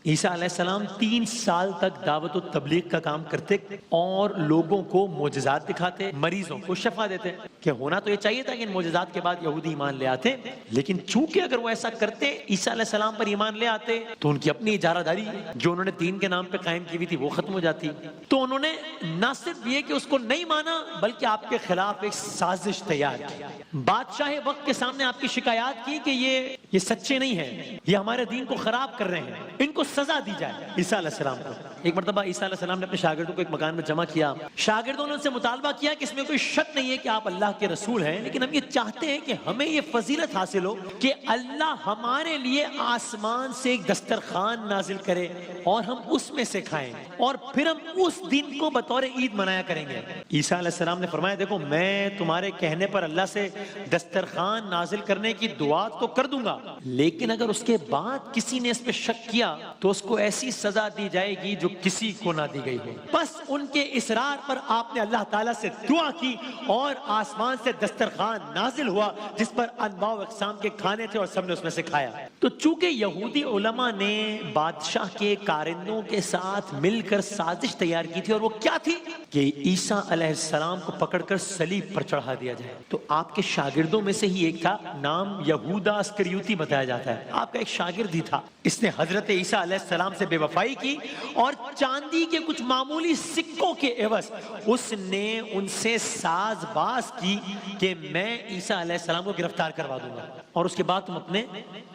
عیسیٰ علیہ السلام 3 سال تک دعوت و تبلیغ کا کام کرتے اور لوگوں کو معجزات دکھاتے، مریضوں کو شفا دیتے کہ ہونا تو یہ چاہیے تھا کہ ان معجزات کے بعد یہودی ایمان لے آتے، لیکن چونکہ اگر وہ ایسا کرتے، عیسیٰ علیہ السلام پر ایمان لے آتے تو ان کی اپنی اجارہ داری جو انہوں نے دین کے نام پہ قائم کی ہوئی تھی وہ ختم ہو جاتی۔ تو انہوں نے نہ صرف یہ کہ اس کو نہیں مانا بلکہ آپ کے خلاف ایک سازش تیار کی، بادشاہ وقت کے سامنے آپ کی شکایات کی کہ یہ سچے نہیں ہیں، یہ ہمارے دین کو خراب کر رہے ہیں، ان کو سزا دی جائے۔ عیسیٰ علیہ السلام کو ایک مرتبہ عیسیٰ علیہ السلام نے اپنے شاگردوں کو ایک مکان میں جمع کیا، شاگردوں نے ان سے مطالبہ کیا کہ اس میں کوئی شک نہیں ہے کہ آپ اللہ کے رسول ہیں، لیکن ہم یہ چاہتے ہیں کہ ہمیں یہ فضیلت حاصل ہو کہ اللہ ہمارے لیے آسمان سے ایک دسترخوان نازل کرے اور ہم اس میں سے کھائیں اور پھر ہم اس دن کو بطور عید منایا کریں گے۔ عیسیٰ علیہ السلام نے فرمایا دیکھو میں تمہارے کہنے پر اللہ سے دسترخوان نازل کرنے کی دعا تو کر دوں گا، لیکن اگر اس کے بعد کسی نے اس پہ شک کیا تو اس کو ایسی سزا دی جائے گی جو کسی کو نہ دی گئی ہو۔ بس ان کے اصرار پر آپ نے اللہ تعالیٰ سے دعا کی اور آسمان سے دسترخوان نازل ہوا جس پر انواع و اقسام کے کھانے تھے اور سب نے اس میں سے کھایا۔ تو چونکہ یہودی علماء نے بادشاہ کے کارندوں کے ساتھ مل کر سازش تیار کی تھی، اور وہ کیا تھی کہ عیسیٰ علیہ السلام کو پکڑ کر صلیب پر چڑھا دیا جائے، تو آپ کے شاگردوں میں سے ہی ایک تھا، نام یہودا اسکریوتی بتایا جاتا ہے، آپ کا ایک شاگرد ہی تھا، اس نے حضرت عیسیٰ علیہ السلام سے بے وفائی کی اور چاندی کے کچھ معمولی سکوں کے عوض اس نے ان سے ساز باز کی کہ میں عیسیٰ علیہ السلام کو گرفتار کروا دوں گا اور اس کے بعد تم اپنے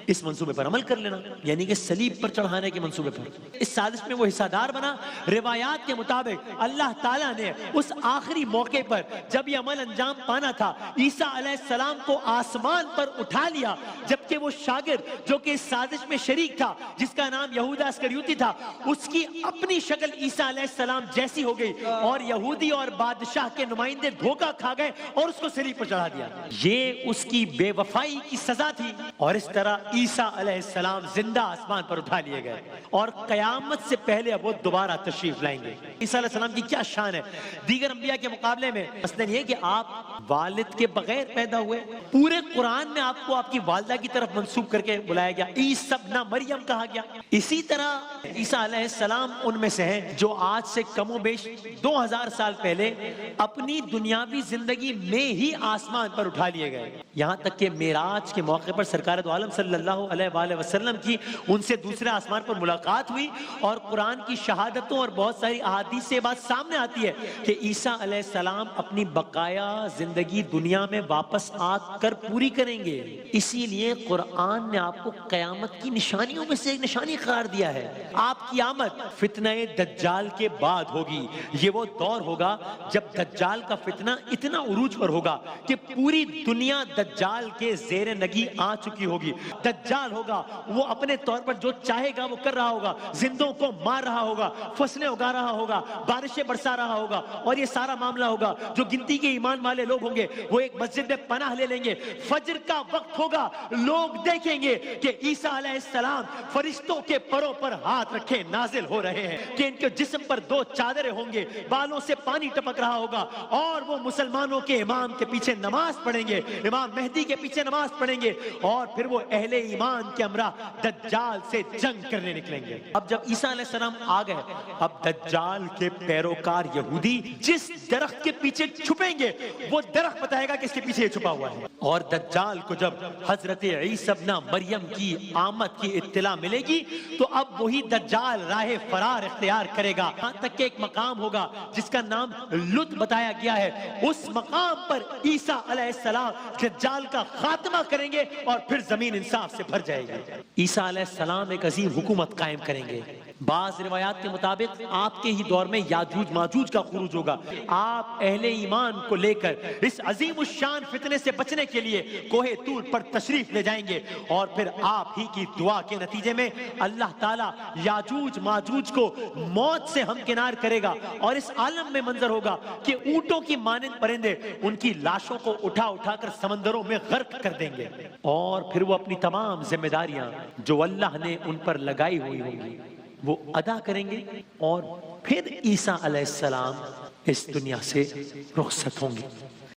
اس منصوبے پر عمل کر لینا، یعنی کہ صلیب پر چڑھانے کے منصوبے پر۔ اس سازش میں وہ حصہ دار بنا۔ روایات کے مطابق اللہ تعالیٰ نے اس آخری موقع پر جب یہ عمل انجام پانا تھا عیسیٰ علیہ السلام کو آسمان پر اٹھا لیا، جبکہ وہ شاگرد جو کہ اس سازش میں شریک تھا جس کا نام یہودا اسکریوتی تھا، اس کی اپنی شکل عیسیٰ علیہ السلام جیسی ہو گئی اور یہودی اور بادشاہ کے نمائندے دھوکہ کھا گئے اور اس کو صلیب پر چڑھا دیا۔ یہ اس کی بے وفائی کی سزا تھی، اور اس طرح عیسیٰ علیہ السلام زندہ آسمان پر اٹھا لیے گئے اور قیامت سے پہلے اب وہ دوبارہ تشریف لائیں گے۔ عیسیٰ علیہ السلام کی کیا شان ہے دیگر انبیاء کے مقابلے میں؟ مثلا یہ کہ آپ والد کے بغیر پیدا ہوئے، پورے قرآن میں آپ کو آپ کی والدہ کی طرف منسوب کر کے بلایا گیا، عیسیٰ ابن مریم کہا گیا۔ اسی طرح عیسیٰ علیہ السلام ان میں سے ہیں جو آج سے کم و بیش 2000 سال پہلے اپنی دنیاوی زندگی میں ہی آسمان پر اٹھا لیے گئے، یہاں تک کہ معراج کے موقع پر سرکار دو عالم صلی اللہ علیہ وآلہ وسلم کی ان سے دوسرے آسمان پر ملاقات ہوئی، اور قرآن کی شہادتوں اور بہت ساری احادیث سے بات سامنے آتی ہے کہ عیسیٰ علیہ السلام اپنی بقایا زندگی دنیا میں واپس آ کر پوری کریں گے۔ اسی لیے قرآن نے آپ کو قیامت کی نشانیوں میں سے ایک نشانی قرار دیا ہے۔ آپ کی آمد فتنہ دجال کے بعد ہوگی، یہ وہ دور ہوگا جب دجال کا فتنہ اتنا عروج پر ہوگا کہ پوری دنیا دجال کے زیر نگی آ چکی ہوگی۔ دجال ہوگا وہ اپنے طور پر جو چاہے گا وہ کر رہا ہوگا، زندوں کو مار رہا ہوگا، فصلیں اگا رہا ہوگا، بارشیں برسا رہا ہوگا، اور یہ سارا معاملہ ہوگا جو گنتی کے ایمان والے لوگ ہوں گے وہ ایک مسجد میں پناہ لے لیں گے۔ فجر کا وقت ہوگا، لوگ دیکھیں گے کہ عیسیٰ علیہ السلام فرشتوں کے پروں پر ہاتھ رکھے نازل ہو رہے ہیں، کہ ان کے جسم پر 2 چادریں ہوں گے، بالوں سے پانی ٹپک رہا ہوگا، اور وہ مسلمانوں کے امام کے پیچھے نماز پڑھیں گے، امام مہدی کے پیچھے نماز پڑھیں گے، اور پھر وہ اہل ایمان کے ہمراہ دجال سے جنگ کرنے نکلیں گے۔ اب جب عیسیٰ علیہ السلام آ گئے، اب دجال کے پیروکار یہودی جس درخت کے پیچھے چھپیں گے وہ درخت بتائے گا کہ اس کے پیچھے چھپا ہوا ہے، اور دجال کو جب حضرت عیسیٰ ابن مریم کی آمد کی اطلاع ملے گی تو اب وہی دجال راہ فرار اختیار کرے گا، یہاں تک کہ ایک مقام ہوگا جس کا نام لد بتایا گیا ہے، اس مقام پر عیسیٰ علیہ السلام دجال کا خاتمہ کریں گے اور پھر زمین انصاف سے بھر جائے گی۔ عیسیٰ علیہ السلام ایک عظیم حکومت قائم کریں گے۔ بعض روایات کے مطابق آپ کے ہی دور میں یاجوج ماجوج کا خروج ہوگا۔ آپ اہل ایمان کو لے کر اس عظیم الشان فتنے سے بچنے کے لیے کوہ طور پر تشریف لے جائیں گے، اور پھر آپ ہی کی دعا کے نتیجے میں اللہ تعالیٰ یاجوج ماجوج کو موت سے ہمکنار کرے گا، اور اس عالم میں منظر ہوگا کہ اونٹوں کی مانند پرندے ان کی لاشوں کو اٹھا اٹھا کر سمندروں میں غرق کر دیں گے، اور پھر وہ اپنی تمام ذمہ داریاں جو اللہ نے ان پر لگائی ہوئی ہوں گی وہ ادا کریں گے، اور پھر عیسیٰ علیہ السلام اس دنیا سے رخصت ہوں گے۔